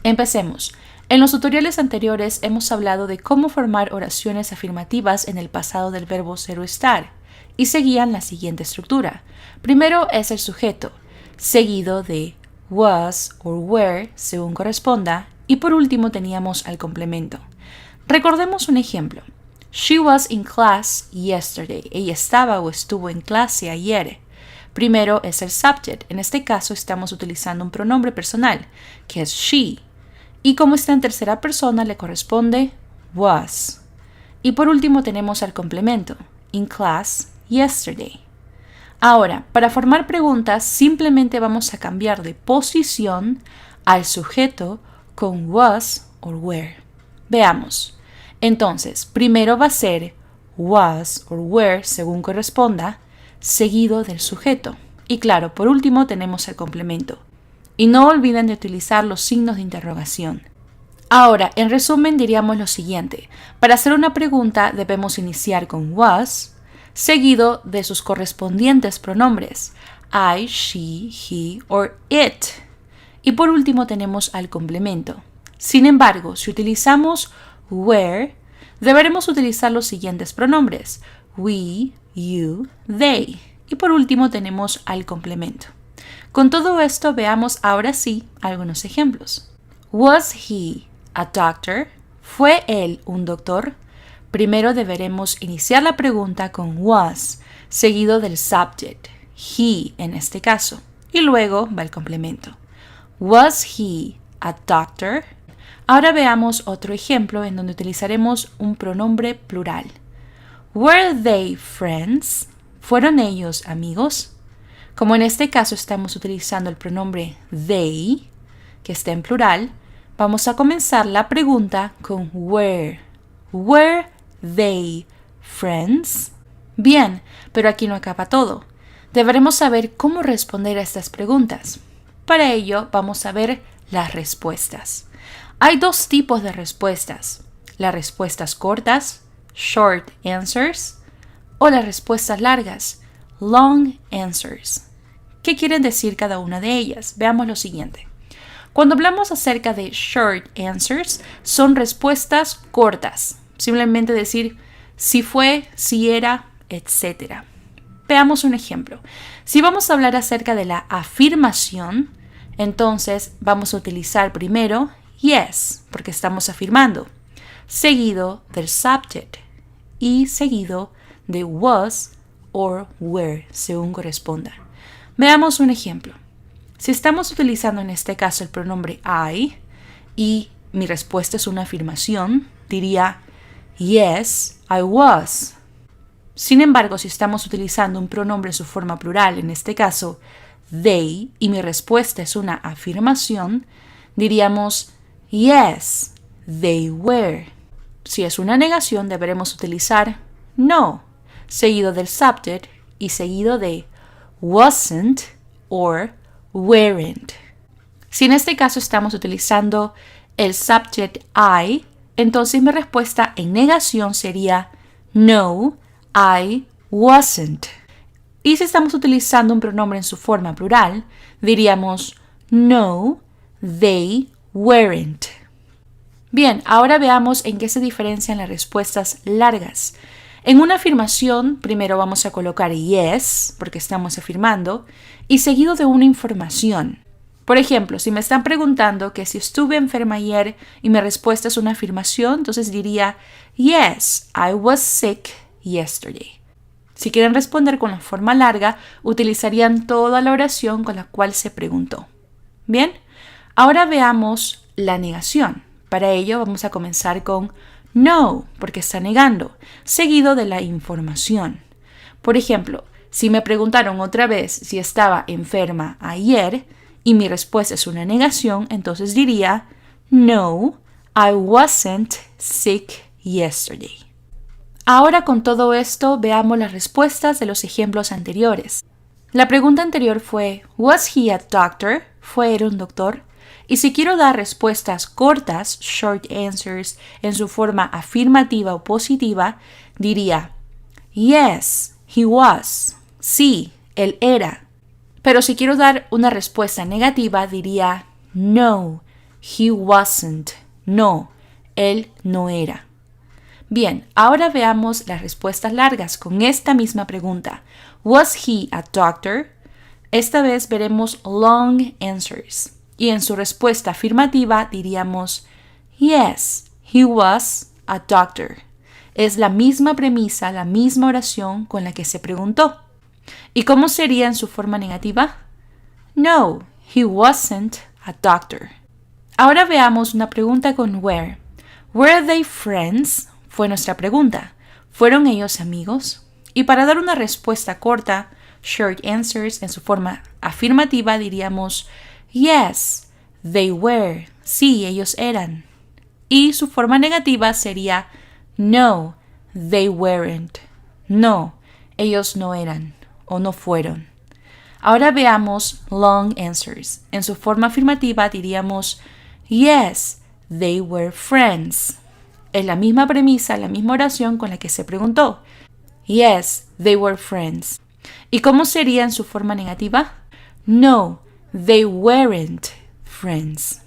Empecemos. En los tutoriales anteriores hemos hablado de cómo formar oraciones afirmativas en el pasado del verbo ser o estar, y seguían la siguiente estructura. Primero es el sujeto, seguido de was o were, según corresponda, y por último teníamos al complemento. Recordemos un ejemplo. She was in class yesterday. Ella estaba o estuvo en clase ayer. Primero es el subject. En este caso estamos utilizando un pronombre personal, que es she. Y como está en tercera persona, le corresponde was. Y por último tenemos al complemento, in class yesterday. Ahora, para formar preguntas, simplemente vamos a cambiar de posición al sujeto con was o were. Veamos. Entonces, primero va a ser was o were, según corresponda, seguido del sujeto. Y claro, por último tenemos el complemento. Y no olviden de utilizar los signos de interrogación. Ahora, en resumen diríamos lo siguiente. Para hacer una pregunta debemos iniciar con was, seguido de sus correspondientes pronombres, I, she, he or it. Y por último tenemos al complemento. Sin embargo, si utilizamos where, deberemos utilizar los siguientes pronombres, we, you, they. Y por último tenemos al complemento. Con todo esto veamos ahora sí algunos ejemplos. Was he a doctor? ¿Fue él un doctor? Primero deberemos iniciar la pregunta con was, seguido del subject, he en este caso, y luego va el complemento. Was he a doctor? Ahora veamos otro ejemplo en donde utilizaremos un pronombre plural. Were they friends? ¿Fueron ellos amigos? Como en este caso estamos utilizando el pronombre they, que está en plural, vamos a comenzar la pregunta con were. Were they friends? Bien, pero aquí no acaba todo. Deberemos saber cómo responder a estas preguntas. Para ello vamos a ver las respuestas. Hay dos tipos de respuestas, las respuestas cortas, short answers, o las respuestas largas, long answers. ¿Qué quieren decir cada una de ellas? Veamos lo siguiente. Cuando hablamos acerca de short answers, son respuestas cortas, simplemente decir si fue, si era, etc. Veamos un ejemplo. Si vamos a hablar acerca de la afirmación, entonces vamos a utilizar primero yes, porque estamos afirmando, seguido del subject y seguido de was or were, según corresponda. Veamos un ejemplo. Si estamos utilizando en este caso el pronombre I y mi respuesta es una afirmación, diría yes, I was. Sin embargo, si estamos utilizando un pronombre en su forma plural, en este caso they, y mi respuesta es una afirmación, diríamos yes, they were. Si es una negación, deberemos utilizar no, seguido del subject y seguido de wasn't or weren't. Si en este caso estamos utilizando el subject I, entonces mi respuesta en negación sería no, I wasn't. Y si estamos utilizando un pronombre en su forma plural, diríamos no, they weren't. Bien, ahora veamos en qué se diferencian las respuestas largas. En una afirmación, primero vamos a colocar yes, porque estamos afirmando, y seguido de una información. Por ejemplo, si me están preguntando que si estuve enferma ayer y mi respuesta es una afirmación, entonces diría yes, I was sick yesterday. Si quieren responder con la forma larga, utilizarían toda la oración con la cual se preguntó. Bien, ahora veamos la negación. Para ello vamos a comenzar con no, porque está negando, seguido de la información. Por ejemplo, si me preguntaron otra vez si estaba enferma ayer y mi respuesta es una negación, entonces diría no, I wasn't sick yesterday. Ahora con todo esto veamos las respuestas de los ejemplos anteriores. La pregunta anterior fue ¿was he a doctor? ¿Fue él un doctor? Y si quiero dar respuestas cortas, short answers, en su forma afirmativa o positiva, diría yes, he was. Sí, él era. Pero si quiero dar una respuesta negativa, diría no, he wasn't. No, él no era. Bien, ahora veamos las respuestas largas con esta misma pregunta. Was he a doctor? Esta vez veremos long answers. Y en su respuesta afirmativa diríamos, yes, he was a doctor. Es la misma premisa, la misma oración con la que se preguntó. ¿Y cómo sería en su forma negativa? No, he wasn't a doctor. Ahora veamos una pregunta con were. Were they friends? Fue nuestra pregunta. ¿Fueron ellos amigos? Y para dar una respuesta corta, short answers, en su forma afirmativa diríamos yes, they were. Sí, ellos eran. Y su forma negativa sería no, they weren't. No, ellos no eran o no fueron. Ahora veamos long answers. En su forma afirmativa diríamos yes, they were friends. Es la misma premisa, la misma oración con la que se preguntó. Yes, they were friends. ¿Y cómo sería en su forma negativa? No, they weren't friends.